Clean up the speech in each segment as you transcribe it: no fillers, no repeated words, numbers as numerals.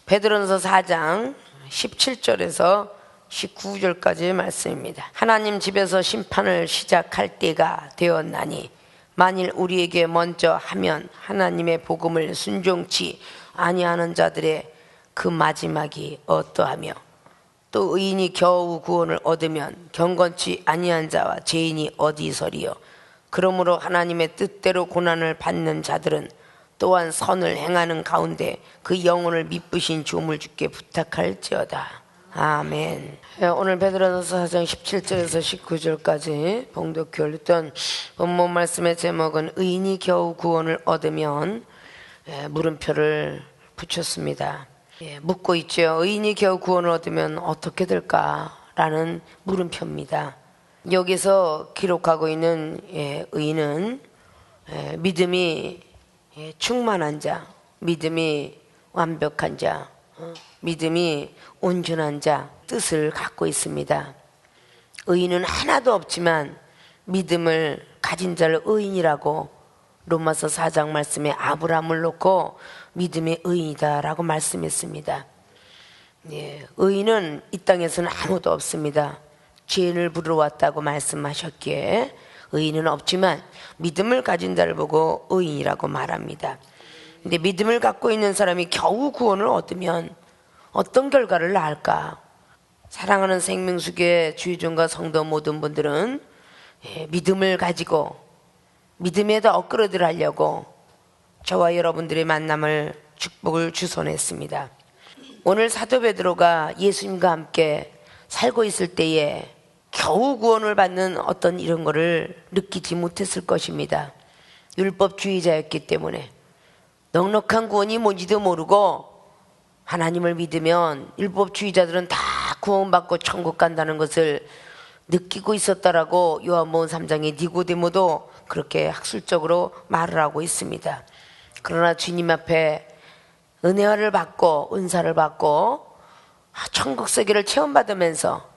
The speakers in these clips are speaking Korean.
베드로전서 4장 17절에서 19절까지의 말씀입니다. 하나님 집에서 심판을 시작할 때가 되었나니 만일 우리에게 먼저 하면 하나님의 복음을 순종치 아니하는 자들의 그 마지막이 어떠하며 또 의인이 겨우 구원을 얻으면 경건치 아니한 자와 죄인이 어디서리요. 그러므로 하나님의 뜻대로 고난을 받는 자들은 또한 선을 행하는 가운데 그 영혼을 미쁘신 주음을 주께 부탁할지어다. 아멘. 오늘 베드로전서 4장 17절에서 19절까지 봉독교했던 본문 말씀의 제목은 의인이 겨우 구원을 얻으면 물음표를 붙였습니다. 묻고 있죠. 의인이 겨우 구원을 얻으면 어떻게 될까라는 물음표입니다. 여기서 기록하고 있는 의인은 믿음이 충만한 자, 믿음이 완벽한 자, 믿음이 온전한 자 뜻을 갖고 있습니다. 의인은 하나도 없지만 믿음을 가진 자를 의인이라고 로마서 4장 말씀에 아브라함을 놓고 믿음의 의인이다라고 말씀했습니다. 의인은 이 땅에서는 아무도 없습니다. 죄인을 부르러 왔다고 말씀하셨기에 의인은 없지만 믿음을 가진 자를 보고 의인이라고 말합니다. 근데 믿음을 갖고 있는 사람이 겨우 구원을 얻으면 어떤 결과를 낳을까? 사랑하는 생명수교회 주의종과 성도 모든 분들은 믿음을 가지고 믿음에다 업그레이드를 하려고 저와 여러분들의 만남을 축복을 주선했습니다. 오늘 사도 베드로가 예수님과 함께 살고 있을 때에 겨우 구원을 받는 어떤 이런 거를 느끼지 못했을 것입니다. 율법주의자였기 때문에 넉넉한 구원이 뭔지도 모르고 하나님을 믿으면 율법주의자들은 다 구원받고 천국 간다는 것을 느끼고 있었다라고 요한복음 3장의 니고데모도 그렇게 학술적으로 말을 하고 있습니다. 그러나 주님 앞에 은혜를 받고 은사를 받고 천국 세계를 체험받으면서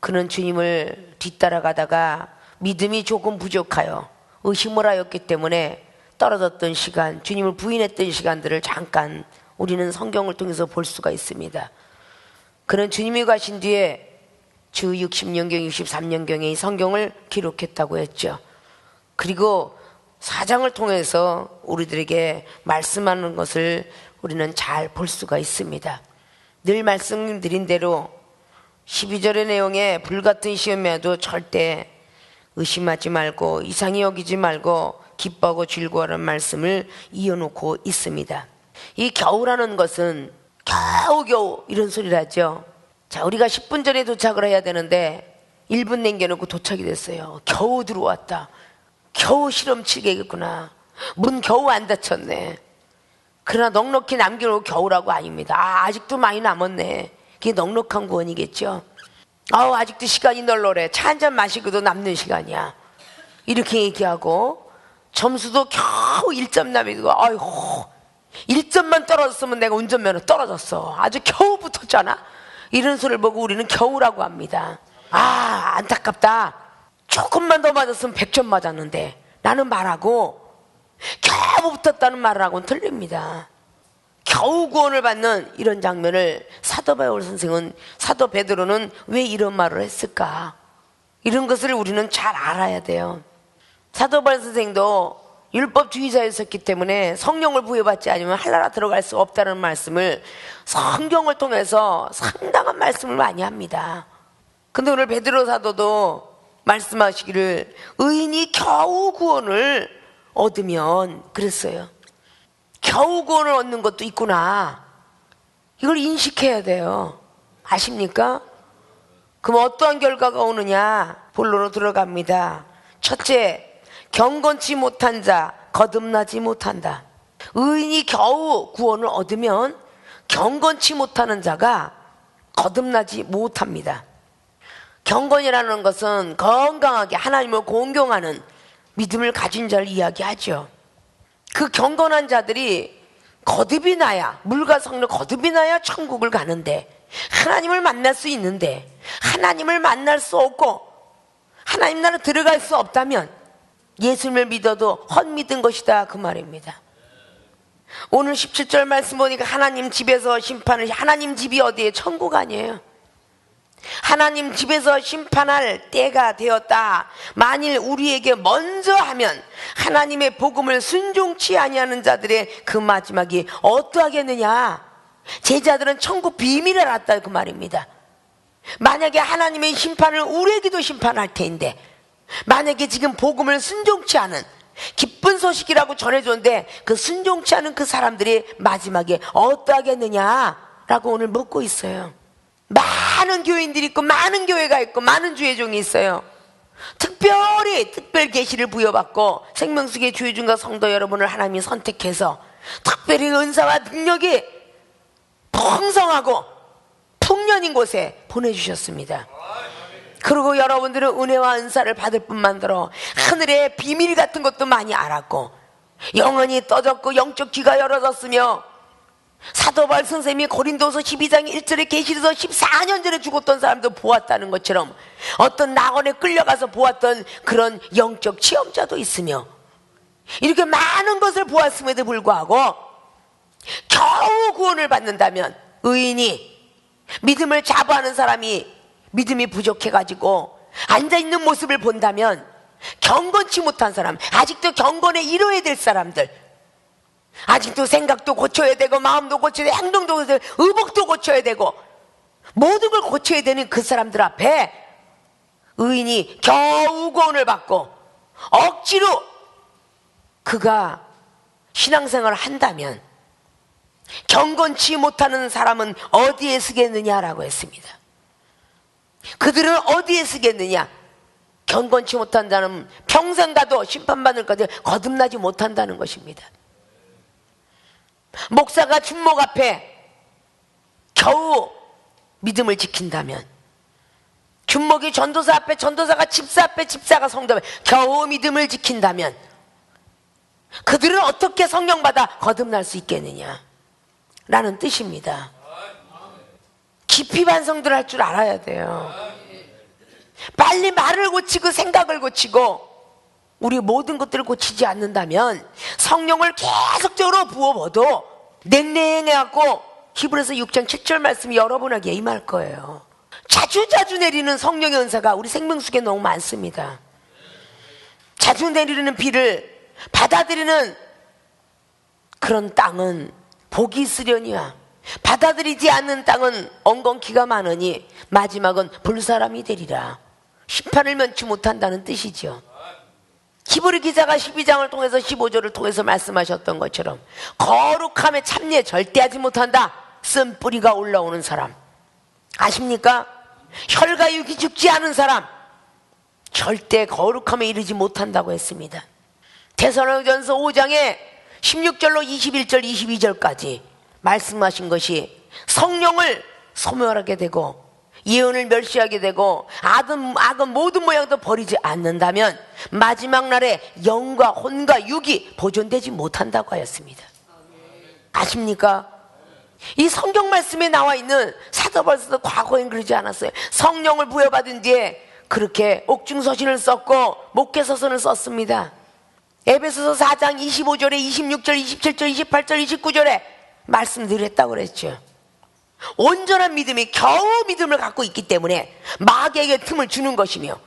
그는 주님을 뒤따라가다가 믿음이 조금 부족하여 의심을 하였기 때문에 떨어졌던 시간, 주님을 부인했던 시간들을 잠깐 우리는 성경을 통해서 볼 수가 있습니다. 그는 주님이 가신 뒤에 주 60년경, 63년경에 이 성경을 기록했다고 했죠. 그리고 사장을 통해서 우리들에게 말씀하는 것을 우리는 잘 볼 수가 있습니다. 늘 말씀드린 대로 12절의 내용에 불같은 시험에도 절대 의심하지 말고 이상히 여기지 말고 기뻐하고 즐거워하는 말씀을 이어놓고 있습니다. 이 겨우라는 것은 겨우겨우 이런 소리를 하죠. 자, 우리가 10분 전에 도착을 해야 되는데 1분 남겨놓고 도착이 됐어요. 겨우 들어왔다. 겨우 실험 치겠구나. 문 겨우 안 닫혔네. 그러나 넉넉히 남겨놓고 겨우라고 아닙니다. 아직도 많이 남았네. 그게 넉넉한 구원이겠죠. 아직도 시간이 널널해. 차 한잔 마시고도 남는 시간이야. 이렇게 얘기하고 점수도 겨우 1점 남이고 아이고 1점만 떨어졌으면 내가 운전면허 떨어졌어. 아주 겨우 붙었잖아. 이런 소리를 보고 우리는 겨우라고 합니다. 안타깝다. 조금만 더 맞았으면 100점 맞았는데 라는 말하고 겨우 붙었다는 말을 하고는 틀립니다. 겨우 구원을 받는 이런 장면을 사도 베드로는 왜 이런 말을 했을까? 이런 것을 우리는 잘 알아야 돼요. 사도 바울 선생도 율법주의자였었기 때문에 성령을 부여받지 않으면 할나라 들어갈 수 없다는 말씀을 성경을 통해서 상당한 말씀을 많이 합니다. 근데 오늘 베드로 사도도 말씀하시기를 의인이 겨우 구원을 얻으면 그랬어요. 겨우 구원을 얻는 것도 있구나. 이걸 인식해야 돼요. 아십니까? 그럼 어떠한 결과가 오느냐? 본론으로 들어갑니다. 첫째, 경건치 못한 자, 거듭나지 못한다. 의인이 겨우 구원을 얻으면 경건치 못하는 자가 거듭나지 못합니다. 경건이라는 것은 건강하게 하나님을 공경하는 믿음을 가진 자를 이야기하죠. 그 경건한 자들이 거듭이 나야, 물과 성령 거듭이 나야 천국을 가는데, 하나님을 만날 수 있는데 하나님을 만날 수 없고 하나님 나라 들어갈 수 없다면 예수님을 믿어도 헛 믿은 것이다, 그 말입니다. 오늘 17절 말씀 보니까 하나님 집에서 심판을, 하나님 집이 어디에? 천국 아니에요. 하나님 집에서 심판할 때가 되었다. 만일 우리에게 먼저 하면 하나님의 복음을 순종치 아니하는 자들의 그 마지막이 어떠하겠느냐. 제자들은 천국 비밀을 알았다 그 말입니다. 만약에 하나님의 심판을 우리에게도 심판할 텐데, 만약에 지금 복음을 순종치 않은, 기쁜 소식이라고 전해줬는데 그 순종치 않은 그 사람들이 마지막에 어떠하겠느냐라고 오늘 묻고 있어요. 많은 교인들이 있고 많은 교회가 있고 많은 주의종이 있어요. 특별 계시를 부여받고 생명수의 주의종과 성도 여러분을 하나님이 선택해서 특별히 은사와 능력이 풍성하고 풍년인 곳에 보내주셨습니다. 그리고 여러분들은 은혜와 은사를 받을 뿐만더러 하늘의 비밀 같은 것도 많이 알았고 영혼이 떠졌고 영적 귀가 열어졌으며, 사도 바울 선생님이 고린도서 12장 1절에 계시에서 14년 전에 죽었던 사람도 보았다는 것처럼 어떤 낙원에 끌려가서 보았던 그런 영적 체험자도 있으며, 이렇게 많은 것을 보았음에도 불구하고 겨우 구원을 받는다면, 의인이 믿음을 자부하는 사람이 믿음이 부족해가지고 앉아있는 모습을 본다면, 경건치 못한 사람, 아직도 경건에 이뤄야 될 사람들, 아직도 생각도 고쳐야 되고 마음도 고쳐야 되고 행동도 고쳐야 되고 의복도 고쳐야 되고 모든 걸 고쳐야 되는 그 사람들 앞에 의인이 겨우 구원을 받고 억지로 그가 신앙생활을 한다면 경건치 못하는 사람은 어디에 쓰겠느냐라고 했습니다. 그들은 어디에 쓰겠느냐? 경건치 못한 자는 평생 가도 심판받을 것까지 거듭나지 못한다는 것입니다. 목사가 준목 앞에 겨우 믿음을 지킨다면, 준목이 전도사 앞에, 전도사가 집사 앞에, 집사가 성도 앞에 겨우 믿음을 지킨다면 그들은 어떻게 성령받아 거듭날 수 있겠느냐 라는 뜻입니다. 깊이 반성들 할 줄 알아야 돼요. 빨리 말을 고치고 생각을 고치고 우리 모든 것들을 고치지 않는다면 성령을 계속적으로 부어봐도 냉랭해갖고 히브리서 6장 7절 말씀이 여러분에게 임할 거예요. 자주자주 내리는 성령의 은사가 우리 생명수에 너무 많습니다. 자주 내리는 비를 받아들이는 그런 땅은 복이 있으려니와 받아들이지 않는 땅은 엉겅퀴가 많으니 마지막은 불사람이 되리라. 심판을 면치 못한다는 뜻이죠. 히브리 기자가 12장을 통해서 15절을 통해서 말씀하셨던 것처럼 거룩함에 참여 절대 하지 못한다. 쓴 뿌리가 올라오는 사람 아십니까? 혈과 육이 죽지 않은 사람 절대 거룩함에 이르지 못한다고 했습니다. 데살로니가전서 5장에 16절로 21절 22절까지 말씀하신 것이 성령을 소멸하게 되고 예언을 멸시하게 되고 악은 모든 모양도 버리지 않는다면 마지막 날에 영과 혼과 육이 보존되지 못한다고 하였습니다. 아십니까? 이 성경 말씀에 나와 있는 사도 바울도 과거엔 그러지 않았어요. 성령을 부여받은 뒤에 그렇게 옥중서신을 썼고 목회서선을 썼습니다. 에베소서 4장 25절에 26절 27절 28절 29절에 말씀드렸다고 그랬죠. 온전한 믿음이 겨우 믿음을 갖고 있기 때문에 마귀에게 틈을 주는 것이며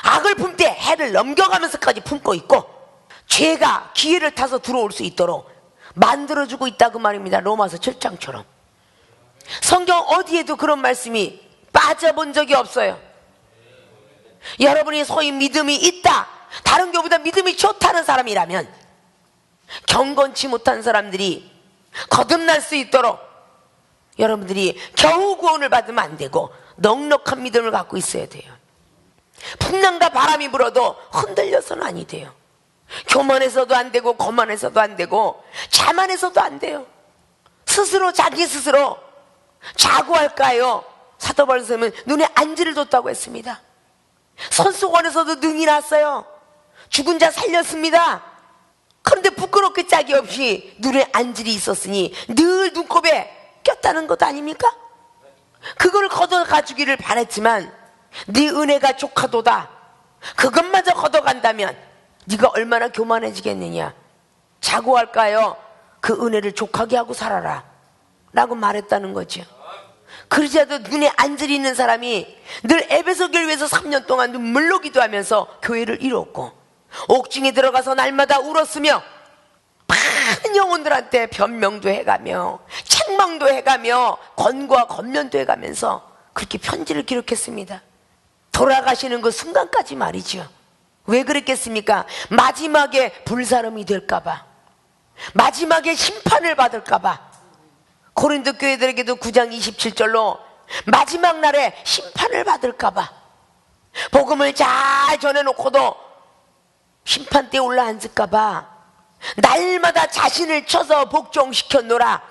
악을 품때 해를 넘겨가면서까지 품고 있고 죄가 기회를 타서 들어올 수 있도록 만들어주고 있다 그 말입니다. 로마서 7장처럼 성경 어디에도 그런 말씀이 빠져본 적이 없어요. 여러분이 소위 믿음이 있다, 다른 교보다 믿음이 좋다는 사람이라면 경건치 못한 사람들이 거듭날 수 있도록 여러분들이 겨우 구원을 받으면 안 되고 넉넉한 믿음을 갖고 있어야 돼요. 풍랑과 바람이 불어도 흔들려서는 아니 돼요. 교만해서도 안 되고 거만해서도 안 되고 자만해서도 안 돼요. 스스로 자기 스스로 자고할까요? 사도 바울 선생님은 눈에 안지를 뒀다고 했습니다. 손수건에서도 능이 났어요. 죽은 자 살렸습니다. 그런데 부끄럽게 짝이 없이 눈에 안질이 있었으니 늘 눈곱에 꼈다는 것 아닙니까? 그걸 걷어가주기를 바랬지만 네 은혜가 족하도다. 그것마저 걷어간다면 네가 얼마나 교만해지겠느냐. 자고할까요? 그 은혜를 족하게 하고 살아라 라고 말했다는 거죠. 그러지 않아도 눈에 안절이 있는 사람이 늘 에베소 교회에서 3년 동안 눈물로 기도하면서 교회를 이뤘고, 옥중에 들어가서 날마다 울었으며 많은 영혼들한테 변명도 해가며 책망도 해가며 권고와 권면도 해가면서 그렇게 편지를 기록했습니다. 돌아가시는 그 순간까지 말이죠. 왜 그랬겠습니까? 마지막에 불사름이 될까봐, 마지막에 심판을 받을까봐. 고린도 교회들에게도 9장 27절로 마지막 날에 심판을 받을까봐 복음을 잘 전해놓고도 심판 때 올라앉을까봐 날마다 자신을 쳐서 복종시켰노라.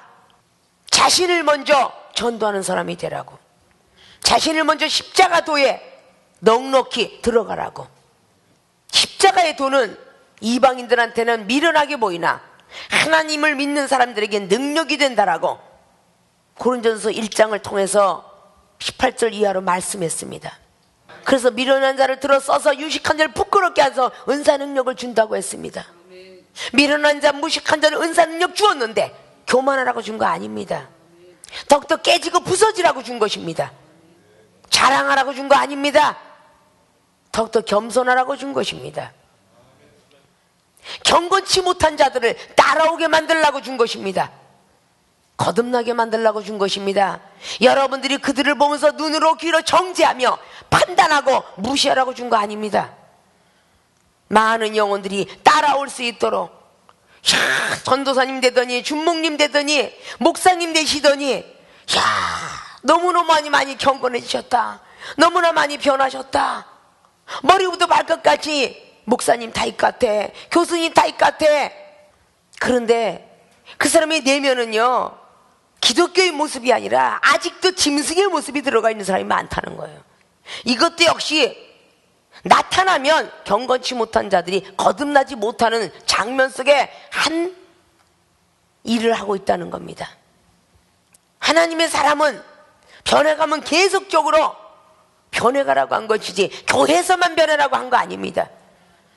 자신을 먼저 전도하는 사람이 되라고, 자신을 먼저 십자가도에 넉넉히 들어가라고. 십자가의 도는 이방인들한테는 미련하게 보이나 하나님을 믿는 사람들에게 능력이 된다라고 고린도전서 1장을 통해서 18절 이하로 말씀했습니다. 그래서 미련한 자를 들어 써서 유식한 자를 부끄럽게 해서 은사 능력을 준다고 했습니다. 미련한 자, 무식한 자는 은사 능력 주었는데 교만하라고 준 거 아닙니다. 더욱더 깨지고 부서지라고 준 것입니다. 자랑하라고 준 거 아닙니다. 더욱더 겸손하라고 준 것입니다. 경건치 못한 자들을 따라오게 만들라고 준 것입니다. 거듭나게 만들라고 준 것입니다. 여러분들이 그들을 보면서 눈으로 귀로 정죄하며 판단하고 무시하라고 준 거 아닙니다. 많은 영혼들이 따라올 수 있도록, 야, 전도사님 되더니 준목님 되더니 목사님 되시더니, 야, 너무너무 많이 경건해지셨다, 너무나 많이 변하셨다, 머리부터 발끝까지 목사님 타입 같아, 교수님 타입 같아. 그런데 그 사람의 내면은요, 기독교의 모습이 아니라 아직도 짐승의 모습이 들어가 있는 사람이 많다는 거예요. 이것도 역시 나타나면 경건치 못한 자들이 거듭나지 못하는 장면 속에 한 일을 하고 있다는 겁니다. 하나님의 사람은 변해가면 계속적으로 변해가라고 한 것이지 교회에서만 변해라고 한 거 아닙니다.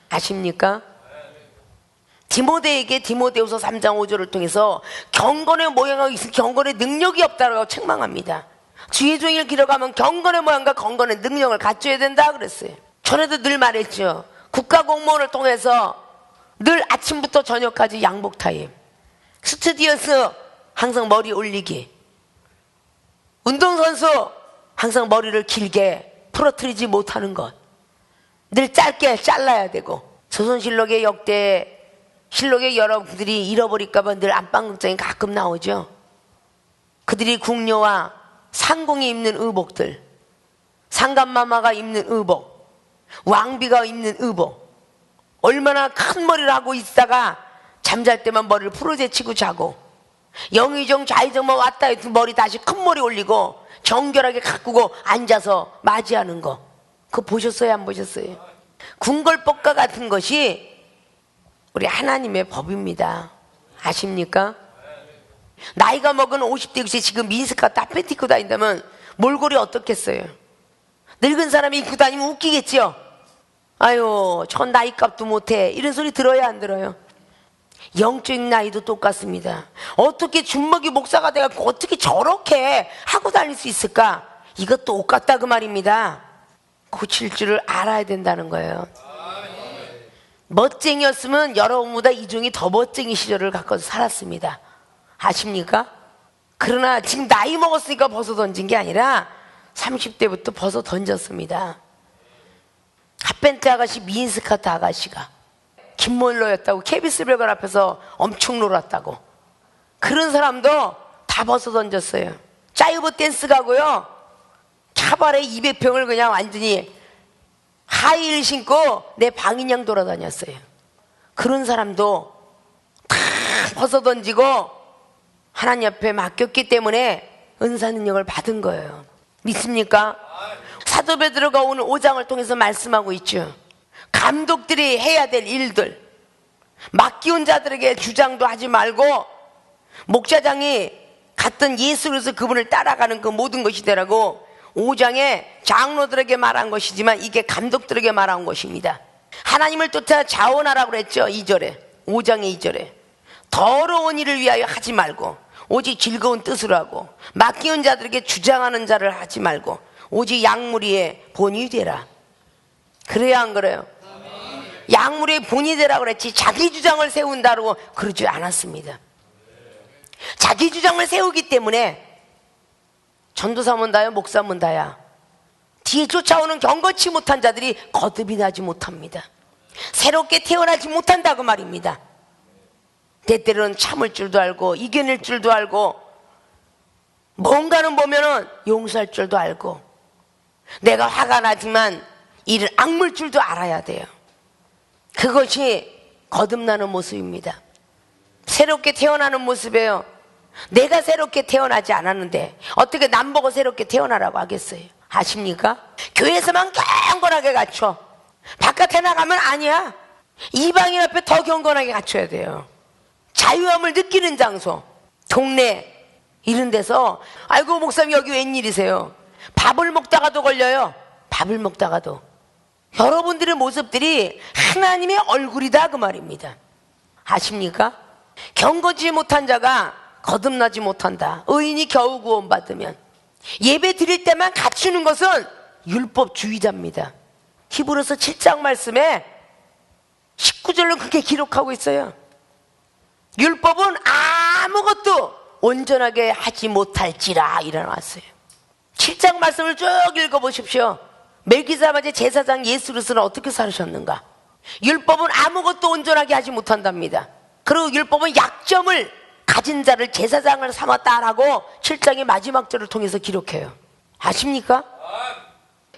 아십니까? 디모데에게 디모데후서 3장 5절을 통해서 경건의 모양하고 있으면 경건의 능력이 없다고 책망합니다. 주의 종일 길어가면 경건의 모양과 경건의 능력을 갖춰야 된다 그랬어요. 전에도 늘 말했죠. 국가공무원을 통해서 늘 아침부터 저녁까지 양복 타임, 스튜디오스 항상 머리 올리기, 운동선수 항상 머리를 길게 풀어뜨리지 못하는 것, 늘 짧게 잘라야 되고, 조선실록의 역대 실록에 여러분들이 잃어버릴까봐 늘 안방 극장에 가끔 나오죠. 그들이 궁녀와 상공이 입는 의복들, 상감마마가 입는 의복, 왕비가 입는 의복, 얼마나 큰 머리를 하고 있다가 잠잘 때만 머리를 풀어제치고 자고, 영의정 좌의정만 왔다 해도 머리 다시 큰 머리 올리고 정결하게 가꾸고 앉아서 맞이하는 거, 그거 보셨어요, 안 보셨어요? 궁궐법과 같은 것이 우리 하나님의 법입니다. 아십니까? 나이가 먹은 50대 60대 지금 미니스커트 다 팬티 입고 다닌다면 몰골이 어떻겠어요? 늙은 사람이 입고 다니면 웃기겠죠? 아유, 전 나이값도 못해, 이런 소리 들어야 안 들어요? 영적인 나이도 똑같습니다. 어떻게 준먹이 목사가 돼가지고 어떻게 저렇게 하고 다닐 수 있을까? 이것도 똑같다 그 말입니다. 고칠 줄을 알아야 된다는 거예요. 멋쟁이였으면 여러분보다 이종이 더 멋쟁이 시절을 갖고 살았습니다. 아십니까? 그러나 지금 나이 먹었으니까 벗어 던진 게 아니라 30대부터 벗어 던졌습니다. 핫팬츠 아가씨, 미니스커트 아가씨가 김몰로였다고 KBS 별관 앞에서 엄청 놀았다고, 그런 사람도 다 벗어 던졌어요. 짜이브 댄스 가고요, 차발에 200평을 그냥 완전히 하이힐 신고 내 방인양 돌아다녔어요. 그런 사람도 다 벗어 던지고 하나님 앞에 맡겼기 때문에 은사 능력을 받은 거예요. 믿습니까? 사도 베드로가 오늘 5장을 통해서 말씀하고 있죠. 감독들이 해야 될 일들, 맡기운 자들에게 주장도 하지 말고 목자장이 갔던 예수 그리스도 그분을 따라가는 그 모든 것이 되라고 5장에 장로들에게 말한 것이지만 이게 감독들에게 말한 것입니다. 하나님을 쫓아 자원하라고 그랬죠. 2절에, 5장의 2절에 더러운 일을 위하여 하지 말고 오직 즐거운 뜻으로 하고 맡기는 자들에게 주장하는 자를 하지 말고 오직 약물이의 본이 되라. 그래야 안 그래요? 약물의 본이 되라 그랬지 자기 주장을 세운다고 그러지 않았습니다. 자기 주장을 세우기 때문에 전도사면 다야 목사면 다야 뒤에 쫓아오는 경건치 못한 자들이 거듭이 나지 못합니다. 새롭게 태어나지 못한다고 말입니다. 때때로는 참을 줄도 알고 이겨낼 줄도 알고 뭔가는 보면은 용서할 줄도 알고 내가 화가 나지만 이를 악물 줄도 알아야 돼요. 그것이 거듭나는 모습입니다. 새롭게 태어나는 모습이에요. 내가 새롭게 태어나지 않았는데 어떻게 남보고 새롭게 태어나라고 하겠어요? 아십니까? 교회에서만 경건하게 갖춰. 바깥에 나가면 아니야. 이방인 앞에 더 경건하게 갖춰야 돼요. 자유함을 느끼는 장소, 동네 이런 데서 아이고 목사님 여기 웬일이세요? 밥을 먹다가도 걸려요. 밥을 먹다가도. 여러분들의 모습들이 하나님의 얼굴이다 그 말입니다. 아십니까? 경건치 못한 자가 거듭나지 못한다. 의인이 겨우 구원받으면. 예배 드릴 때만 갖추는 것은 율법주의자입니다. 히브리서 7장 말씀에 19절로 그렇게 기록하고 있어요. 율법은 아무것도 온전하게 하지 못할지라 일어났어요. 7장 말씀을 쭉 읽어보십시오. 멜기세덱의 제사장 예수로서는 어떻게 살으셨는가? 율법은 아무것도 온전하게 하지 못한답니다. 그리고 율법은 약점을 가진 자를 제사장을 삼았다라고 7장의 마지막 절을 통해서 기록해요. 아십니까?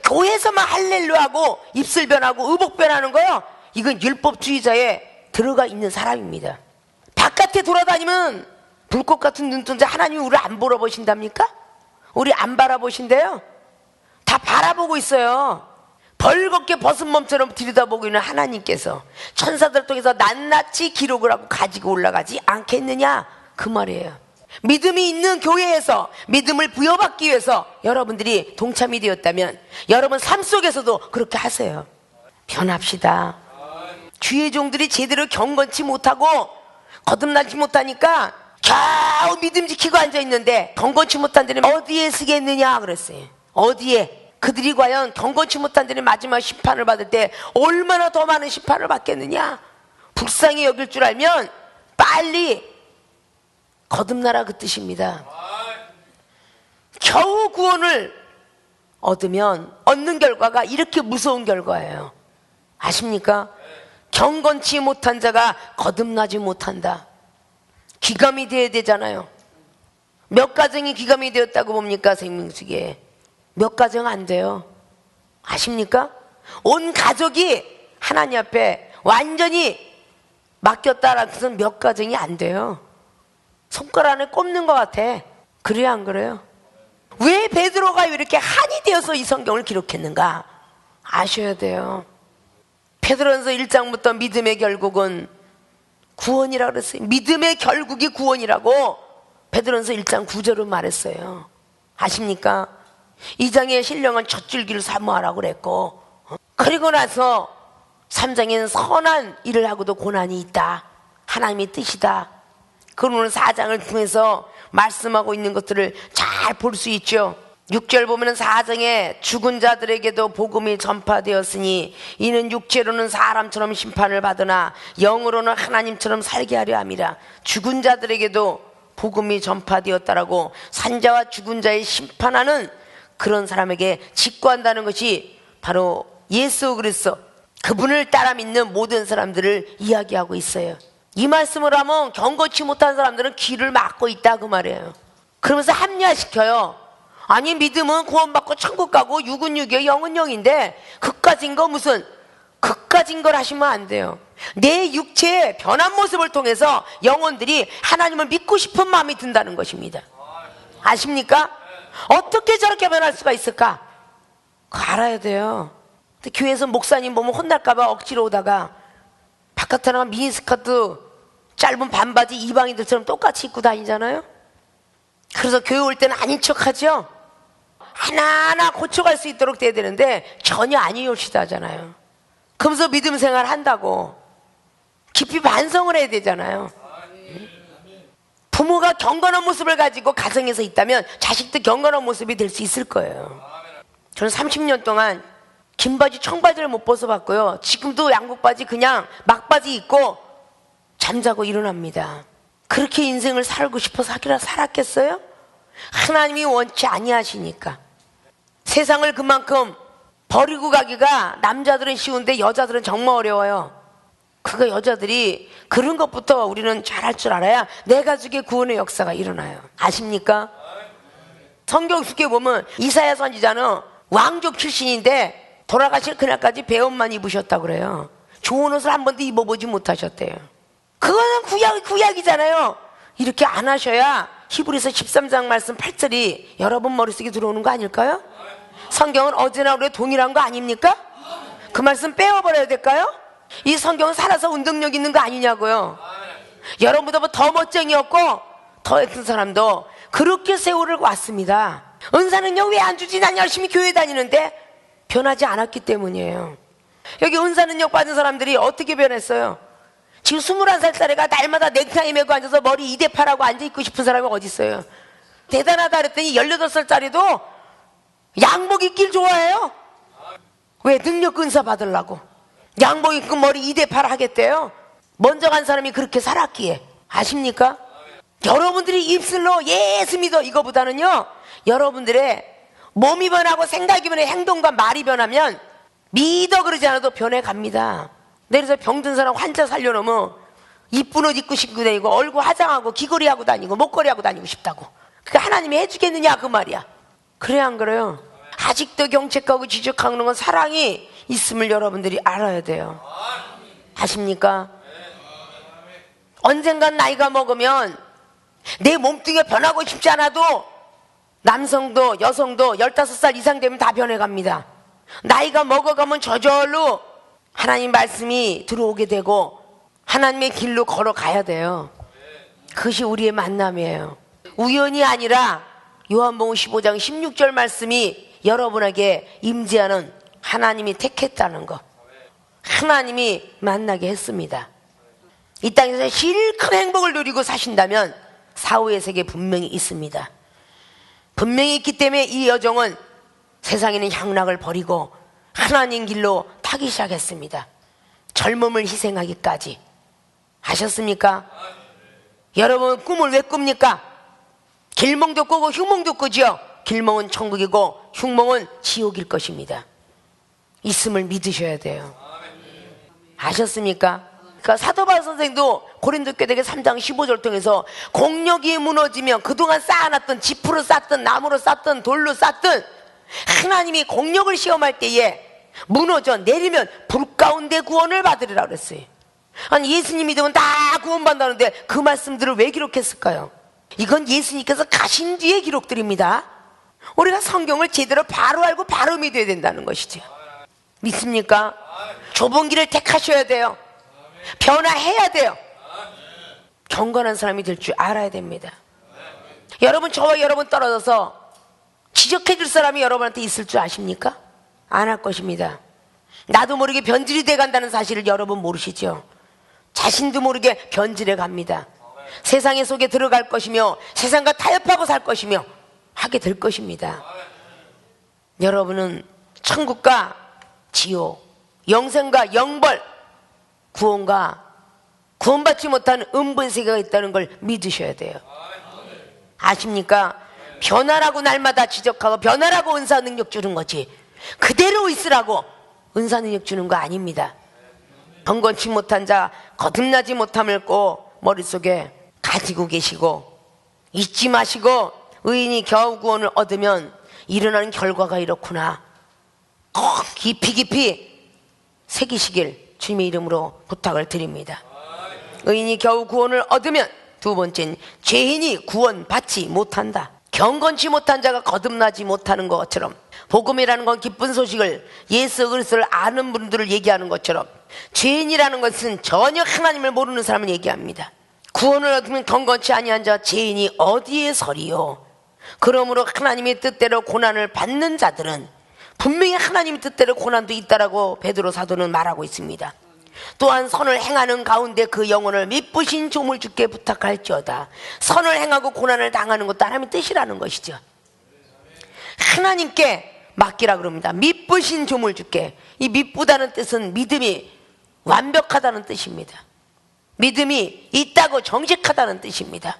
교회에서만 할렐루야하고 입술 변하고 의복 변하는 거요, 이건 율법주의자에 들어가 있는 사람입니다. 바깥에 돌아다니면 불꽃 같은 눈동자 하나님이 우리를 안 보러보신답니까? 우리 안 바라보신대요. 다 바라보고 있어요. 벌겋게 벗은 몸처럼 들여다보고 있는 하나님께서 천사들 통해서 낱낱이 기록을 하고 가지고 올라가지 않겠느냐 그 말이에요. 믿음이 있는 교회에서 믿음을 부여받기 위해서 여러분들이 동참이 되었다면 여러분 삶 속에서도 그렇게 하세요. 변합시다. 주의 종들이 제대로 경건치 못하고 거듭나지 못하니까 겨우 믿음 지키고 앉아있는데 경건치 못한 데는 어디에 쓰겠느냐 그랬어요. 어디에? 그들이 과연 경건치 못한 데는 마지막 심판을 받을 때 얼마나 더 많은 심판을 받겠느냐. 불쌍히 여길 줄 알면 빨리 거듭나라 그 뜻입니다. 겨우 구원을 얻으면 얻는 결과가 이렇게 무서운 결과예요. 아십니까? 경건치 못한 자가 거듭나지 못한다. 귀감이 되어야 되잖아요. 몇 가정이 귀감이 되었다고 봅니까? 생명수기에 몇 가정 안 돼요. 아십니까? 온 가족이 하나님 앞에 완전히 맡겼다라는 것은 몇 가정이 안 돼요. 손가락 안에 꼽는 것 같아. 그래요 안 그래요? 왜 베드로가 이렇게 한이 되어서 이 성경을 기록했는가 아셔야 돼요. 베드로전서 1장부터 믿음의 결국은 구원이라고 그랬어요. 믿음의 결국이 구원이라고 베드로전서 1장 9절은 말했어요. 아십니까? 2장의 신령한 젖줄기를 사모하라고 그랬고, 그리고 나서 3장에는 선한 일을 하고도 고난이 있다. 하나님의 뜻이다. 그러면 4장을 통해서 말씀하고 있는 것들을 잘 볼 수 있죠. 6절 보면 4장에 죽은 자들에게도 복음이 전파되었으니 이는 육체로는 사람처럼 심판을 받으나 영으로는 하나님처럼 살게 하려 함이라. 죽은 자들에게도 복음이 전파되었다라고 산자와 죽은 자의 심판하는 그런 사람에게 직구한다는 것이 바로 예수 그리스도 그분을 따라 믿는 모든 사람들을 이야기하고 있어요. 이 말씀을 하면 경건치 못한 사람들은 귀를 막고 있다 그 말이에요. 그러면서 합리화시켜요. 아니 믿음은 구원받고 천국 가고 육은 육이요 영은 영인데 그까진 거 무슨 그까진 걸 하시면 안 돼요. 내 육체의 변한 모습을 통해서 영혼들이 하나님을 믿고 싶은 마음이 든다는 것입니다. 아십니까? 어떻게 저렇게 변할 수가 있을까? 그거 알아야 돼요. 근데 교회에서 목사님 보면 혼날까봐 억지로 오다가 바깥에 나가면 미니스커트 짧은 반바지 이방인들처럼 똑같이 입고 다니잖아요. 그래서 교회 올 때는 아닌 척하죠. 하나하나 고쳐갈 수 있도록 돼야 되는데 전혀 아니옵시다 하잖아요. 그러면서 믿음 생활 한다고 깊이 반성을 해야 되잖아요. 부모가 경건한 모습을 가지고 가정에서 있다면 자식도 경건한 모습이 될 수 있을 거예요. 저는 30년 동안 긴 바지 청바지를 못 벗어봤고요. 지금도 양복바지 그냥 막바지 입고 잠자고 일어납니다. 그렇게 인생을 살고 싶어서 살았겠어요? 하나님이 원치 아니하시니까. 세상을 그만큼 버리고 가기가 남자들은 쉬운데 여자들은 정말 어려워요. 그거 여자들이 그런 것부터 우리는 잘할 줄 알아야 내 가족의 구원의 역사가 일어나요. 아십니까? 성경 속에 보면 이사야 선지자는 왕족 출신인데 돌아가실 그날까지 배옷만 입으셨다고 그래요. 좋은 옷을 한 번도 입어보지 못하셨대요. 그거는 구약이잖아요. 이렇게 안 하셔야 히브리서 13장 말씀 8절이 여러분 머릿속에 들어오는 거 아닐까요? 성경은 어제나 오늘 동일한 거 아닙니까? 그 말씀 빼어버려야 될까요? 이 성경은 살아서 운동력 있는 거 아니냐고요. 여러분보다 더 멋쟁이였고 더 애쓴 사람도 그렇게 세월을 왔습니다. 은사는요 왜 안 주지? 난 열심히 교회 다니는데 변하지 않았기 때문이에요. 여기 은사능력 받은 사람들이 어떻게 변했어요? 지금 21살짜리가 날마다 넥타이 메고 앉아서 머리 2대8하고 앉아있고 싶은 사람이 어디 있어요? 대단하다 그랬더니 18살짜리도 양복 입길 좋아해요. 왜? 능력 은사 받으려고 양복 입고 머리 2대8 하겠대요. 먼저 간 사람이 그렇게 살았기에. 아십니까? 여러분들이 입술로 예수 믿어 이거보다는요 여러분들의 몸이 변하고 생각이 변해 행동과 말이 변하면 믿어 그러지 않아도 변해갑니다. 내려서 병든 사람 환자 살려놓으면 이쁜 옷 입고 신고 다니고 얼굴 화장하고 귀걸이하고 다니고 목걸이하고 다니고 싶다고. 그게 하나님이 해주겠느냐 그 말이야. 그래 안 그래요? 아직도 경책하고 지적하는 건 사랑이 있음을 여러분들이 알아야 돼요. 아십니까? 언젠간 나이가 먹으면 내 몸뚱이가 변하고 싶지 않아도 남성도 여성도 15살 이상 되면 다 변해갑니다. 나이가 먹어가면 저절로 하나님 말씀이 들어오게 되고 하나님의 길로 걸어가야 돼요. 그것이 우리의 만남이에요. 우연이 아니라 요한복음 15장 16절 말씀이 여러분에게 임재하는 하나님이 택했다는 거. 하나님이 만나게 했습니다. 이 땅에서 실컷 행복을 누리고 사신다면 사후의 세계 분명히 있습니다. 분명히 있기 때문에 이 여정은 세상에는 향락을 버리고 하나님 길로 타기 시작했습니다. 젊음을 희생하기까지. 아셨습니까? 여러분 꿈을 왜 꿉니까? 길몽도 꾸고 흉몽도 꾸지요. 길몽은 천국이고 흉몽은 지옥일 것입니다. 있음을 믿으셔야 돼요. 아셨습니까? 그러니까 사도 바울 선생도 고린도 교회에게 3장 15절 통해서 공력이 무너지면 그동안 쌓아놨던 지프로 쌓든 나무로 쌓든 돌로 쌓든 하나님이 공력을 시험할 때에 무너져 내리면 불 가운데 구원을 받으리라 그랬어요. 아니 예수님 믿으면 다 구원받는다는데 그 말씀들을 왜 기록했을까요? 이건 예수님께서 가신 뒤의 기록들입니다. 우리가 성경을 제대로 바로 알고 바로 믿어야 된다는 것이죠. 믿습니까? 좁은 길을 택하셔야 돼요. 변화해야 돼요. 경건한 사람이 될 줄 알아야 됩니다. 여러분 저와 여러분 떨어져서 지적해 줄 사람이 여러분한테 있을 줄 아십니까? 안 할 것입니다. 나도 모르게 변질이 돼 간다는 사실을 여러분 모르시죠? 자신도 모르게 변질해 갑니다. 세상의 속에 들어갈 것이며 세상과 타협하고 살 것이며 하게 될 것입니다. 여러분은 천국과 지옥, 영생과 영벌, 구원과 구원받지 못한 음분세계가 있다는 걸 믿으셔야 돼요. 아십니까? 변화라고 날마다 지적하고 변화라고 은사 능력 주는 거지 그대로 있으라고 은사 능력 주는 거 아닙니다. 경건치 못한 자 거듭나지 못함을 꼭 머릿속에 가지고 계시고 잊지 마시고 의인이 겨우 구원을 얻으면 일어나는 결과가 이렇구나 꼭 깊이 새기시길 주님의 이름으로 부탁을 드립니다. 의인이 겨우 구원을 얻으면 두 번째는 죄인이 구원받지 못한다. 경건치 못한 자가 거듭나지 못하는 것처럼 복음이라는 건 기쁜 소식을 예수 그리스도를 아는 분들을 얘기하는 것처럼 죄인이라는 것은 전혀 하나님을 모르는 사람을 얘기합니다. 구원을 얻으면 경건치 아니한 자 죄인이 어디에 서리요? 그러므로 하나님의 뜻대로 고난을 받는 자들은 분명히 하나님의 뜻대로 고난도 있다라고 베드로 사도는 말하고 있습니다. 또한 선을 행하는 가운데 그 영혼을 미쁘신 조물 주께 부탁할지어다. 선을 행하고 고난을 당하는 것도 하나님의 뜻이라는 것이죠. 하나님께 맡기라 그럽니다. 미쁘신 조물 주께. 이 미쁘다는 뜻은 믿음이 완벽하다는 뜻입니다. 믿음이 있다고 정직하다는 뜻입니다.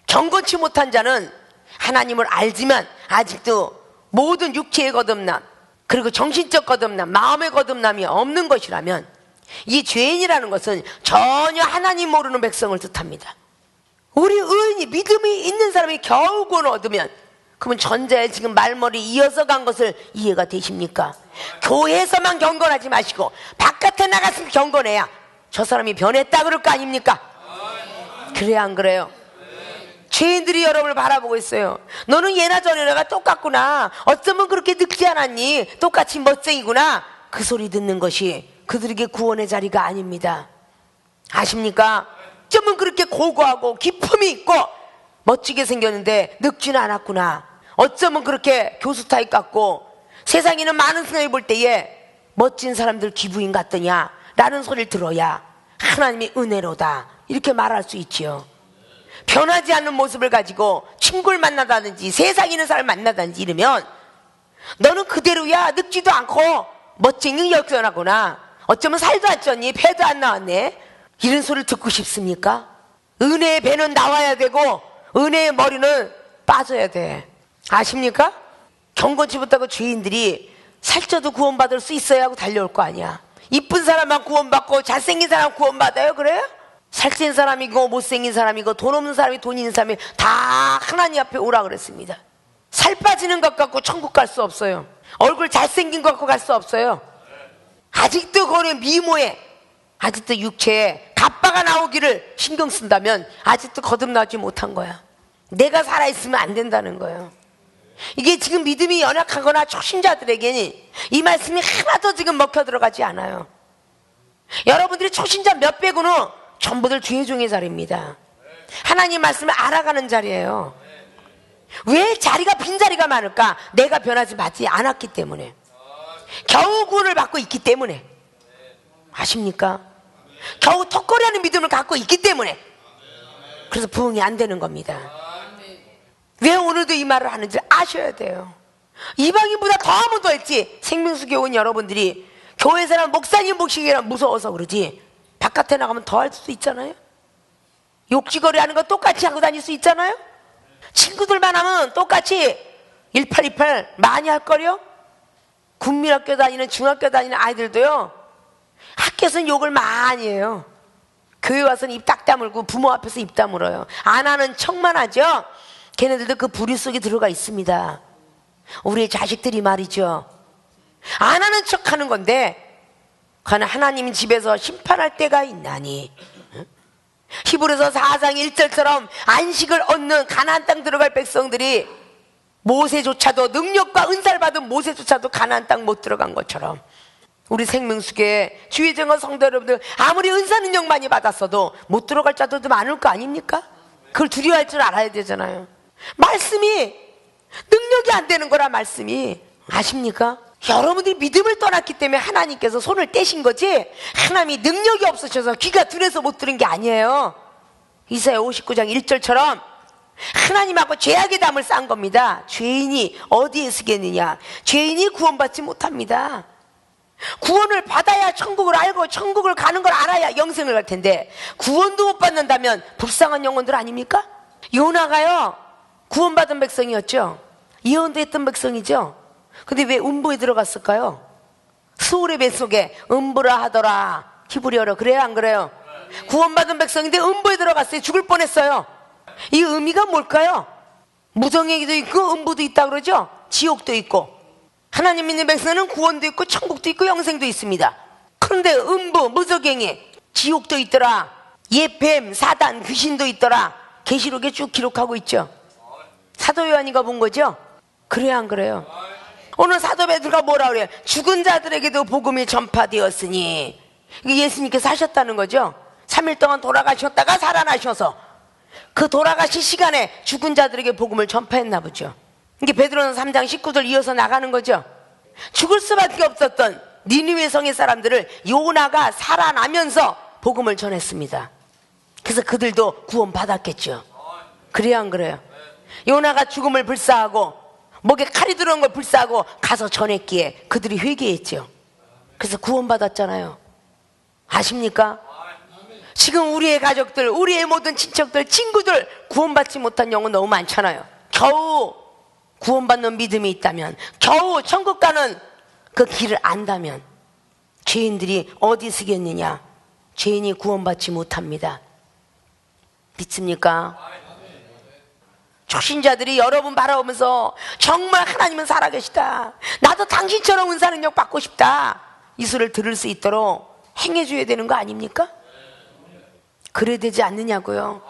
경건치 못한 자는 하나님을 알지만 아직도 모든 육체의 거듭남, 그리고 정신적 거듭남, 마음의 거듭남이 없는 것이라면 이 죄인이라는 것은 전혀 하나님 모르는 백성을 뜻합니다. 우리 의인이, 믿음이 있는 사람이 겨우 구원 얻으면, 그러면 전자에 지금 말머리 이어서 간 것을 이해가 되십니까? 교회에서만 경건하지 마시고 바깥에 나가서 경건해야 저 사람이 변했다 그럴 거 아닙니까? 그래야 안 그래요? 죄인들이 여러분을 바라보고 있어요. 너는 예나 저래나가 똑같구나. 어쩌면 그렇게 늙지 않았니? 똑같이 멋쟁이구나. 그 소리 듣는 것이 그들에게 구원의 자리가 아닙니다. 아십니까? 어쩌면 그렇게 고고하고 기품이 있고 멋지게 생겼는데 늙지는 않았구나. 어쩌면 그렇게 교수 타입 같고 세상에는 많은 사람이 볼 때에 멋진 사람들 기부인 같더냐 라는 소리를 들어야 하나님의 은혜로다 이렇게 말할 수 있지요. 변하지 않는 모습을 가지고 친구를 만나다든지 세상에 있는 사람을 만나다든지 이러면 너는 그대로야. 늙지도 않고 멋쟁이 역전하구나. 어쩌면 살도 안 쪘니? 배도 안 나왔네. 이런 소리를 듣고 싶습니까? 은혜의 배는 나와야 되고 은혜의 머리는 빠져야 돼. 아십니까? 경건치 못하고 죄인들이 살쪄도 구원받을 수 있어야 하고 달려올 거 아니야. 이쁜 사람만 구원받고 잘생긴 사람 구원받아요? 그래요? 살찐 사람이고 못생긴 사람이고 돈 없는 사람이 돈 있는 사람이 다 하나님 앞에 오라 그랬습니다. 살 빠지는 것 갖고 천국 갈 수 없어요. 얼굴 잘생긴 것 갖고 갈 수 없어요. 아직도 거기에 미모에, 아직도 육체에 갑바가 나오기를 신경 쓴다면 아직도 거듭나지 못한 거야. 내가 살아있으면 안 된다는 거예요. 이게 지금 믿음이 연약하거나 초신자들에게는 이 말씀이 하나도 지금 먹혀 들어가지 않아요. 여러분들이 초신자 몇 빼고는 전부들 죄종의 자리입니다. 하나님 말씀을 알아가는 자리예요. 왜 자리가 빈자리가 많을까? 내가 변하지 않았기 때문에, 겨우 구원을 받고 있기 때문에. 아십니까? 겨우 턱걸이하는 믿음을 갖고 있기 때문에. 그래서 부흥이 안 되는 겁니다. 왜 오늘도 이 말을 하는지 아셔야 돼요. 이방인보다 더 하면 더 했지. 생명수교회 온 여러분들이 교회 사람 목사님 목식이라 무서워서 그러지 바깥에 나가면 더 할 수 있잖아요. 욕지거리 하는 거 똑같이 하고 다닐 수 있잖아요. 친구들만 하면 똑같이 1828 많이 할 거요. 국민학교 다니는 중학교 다니는 아이들도요, 학교에서는 욕을 많이 해요. 교회 와서는 입 딱 다물고 부모 앞에서 입 다물어요. 안 하는 척만 하죠. 걔네들도 그 부리 속에 들어가 있습니다. 우리의 자식들이 말이죠, 안 하는 척 하는 건데 하나님 집에서 심판할 때가 있나니. 히브리서 4장 1절처럼 안식을 얻는 가나안 땅 들어갈 백성들이 모세조차도, 능력과 은사를 받은 모세조차도 가나안 땅 못 들어간 것처럼 우리 생명수교회 주의정원 성도 여러분들 아무리 은사 능력 많이 받았어도 못 들어갈 자들도 많을 거 아닙니까? 그걸 두려워할 줄 알아야 되잖아요. 말씀이 능력이 안 되는 거라. 말씀이 아십니까? 여러분들이 믿음을 떠났기 때문에 하나님께서 손을 떼신 거지, 하나님이 능력이 없으셔서 귀가 둔해서 못 들은 게 아니에요. 이사야 59장 1절처럼 하나님하고 죄악의 담을 쌓은 겁니다. 죄인이 어디에 쓰겠느냐? 죄인이 구원받지 못합니다. 구원을 받아야 천국을 알고 천국을 가는 걸 알아야 영생을 갈 텐데 구원도 못 받는다면 불쌍한 영혼들 아닙니까? 요나가요, 구원받은 백성이었죠. 예언도 했던 백성이죠. 근데 왜 음부에 들어갔을까요? 수울의 뱃속에 음부라 하더라 히브리어로. 그래요 안 그래요? 구원받은 백성인데 음부에 들어갔어요. 죽을 뻔했어요. 이 의미가 뭘까요? 무정행이도 있고 음부도 있다 그러죠. 지옥도 있고. 하나님 믿는 백성은 구원도 있고 천국도 있고 영생도 있습니다. 그런데 음부, 무정행이, 지옥도 있더라. 예뱀, 사단, 귀신도 있더라. 계시록에 쭉 기록하고 있죠. 사도 요한이가 본 거죠. 그래요 안 그래요? 오늘 사도 베드로가 뭐라 그래요? 죽은 자들에게도 복음이 전파되었으니. 예수님께서 하셨다는 거죠. 3일 동안 돌아가셨다가 살아나셔서 그 돌아가실 시간에 죽은 자들에게 복음을 전파했나 보죠. 이게 베드로는 3장 19절 이어서 나가는 거죠. 죽을 수밖에 없었던 니느웨 성의 사람들을 요나가 살아나면서 복음을 전했습니다. 그래서 그들도 구원받았겠죠. 그래요, 안 그래요? 요나가 죽음을 불사하고 목에 칼이 들어온 걸 불사하고 가서 전했기에 그들이 회개했죠. 그래서 구원받았잖아요. 아십니까? 지금 우리의 가족들, 우리의 모든 친척들, 친구들 구원받지 못한 영혼 너무 많잖아요. 겨우 구원받는 믿음이 있다면, 겨우 천국 가는 그 길을 안다면 죄인들이 어디 쓰겠느냐? 죄인이 구원받지 못합니다. 믿습니까? 초신자들이 여러분 바라보면서 정말 하나님은 살아계시다, 나도 당신처럼 은사능력 받고 싶다, 이 소리를 들을 수 있도록 행해줘야 되는 거 아닙니까? 그래야 되지 않느냐고요.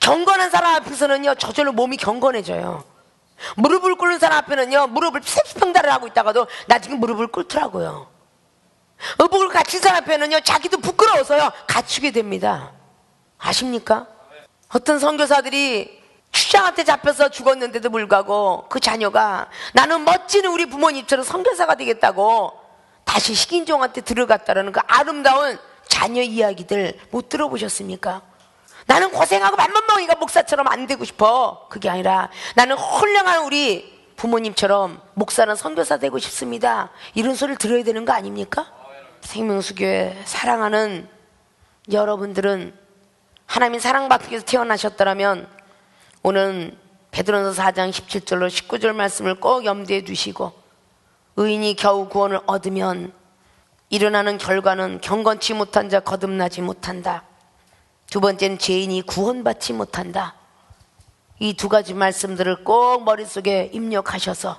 경건한 사람 앞에서는요 저절로 몸이 경건해져요. 무릎을 꿇는 사람 앞에는요 무릎을 세수평달을 하고 있다가도 나 지금 무릎을 꿇더라고요. 의복을 갖춘 사람 앞에는요 자기도 부끄러워서요 갖추게 됩니다. 아십니까? 어떤 선교사들이 추장한테 잡혀서 죽었는데도 불구하고 그 자녀가 나는 멋진 우리 부모님처럼 선교사가 되겠다고 다시 식인종한테 들어갔다라는 그 아름다운 자녀 이야기들 못 들어보셨습니까? 나는 고생하고 만만멍이가 목사처럼 안 되고 싶어. 그게 아니라 나는 훌륭한 우리 부모님처럼 목사는 선교사 되고 싶습니다. 이런 소리를 들어야 되는 거 아닙니까? 생명수교회 사랑하는 여러분들은 하나님 사랑받기 위해서 태어나셨더라면 오늘 베드로전서 4장 17절로 19절 말씀을 꼭 염두에 두시고, 의인이 겨우 구원을 얻으면 일어나는 결과는 경건치 못한 자 거듭나지 못한다. 두 번째는 죄인이 구원받지 못한다. 이 두 가지 말씀들을 꼭 머릿속에 입력하셔서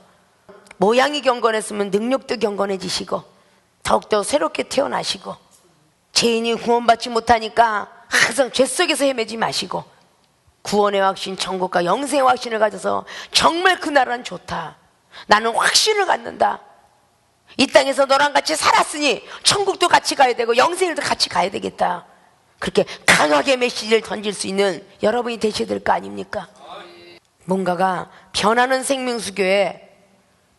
모양이 경건했으면 능력도 경건해지시고 더욱더 새롭게 태어나시고, 죄인이 구원받지 못하니까 항상 죄 속에서 헤매지 마시고 구원의 확신, 천국과 영생의 확신을 가져서 정말 그 나라는 좋다, 나는 확신을 갖는다, 이 땅에서 너랑 같이 살았으니 천국도 같이 가야 되고 영생을도 같이 가야 되겠다, 그렇게 강하게 메시지를 던질 수 있는 여러분이 되셔야 될 거 아닙니까? 뭔가가 변하는 생명수교에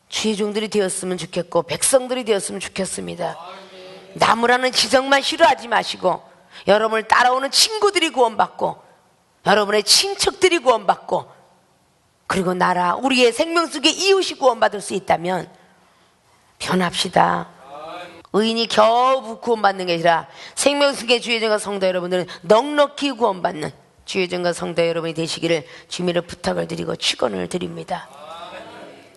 주의 종들이 되었으면 좋겠고 백성들이 되었으면 좋겠습니다. 나무라는 지성만 싫어하지 마시고 여러분을 따라오는 친구들이 구원받고 여러분의 친척들이 구원받고 그리고 나라 우리의 생명수교의 이웃이 구원받을 수 있다면 변합시다. 의인이 겨우 구원받는 게 아니라 생명수교의 주의정과 성도 여러분들은 넉넉히 구원받는 주의정과 성도 여러분이 되시기를 주님으로 부탁을 드리고 축원을 드립니다.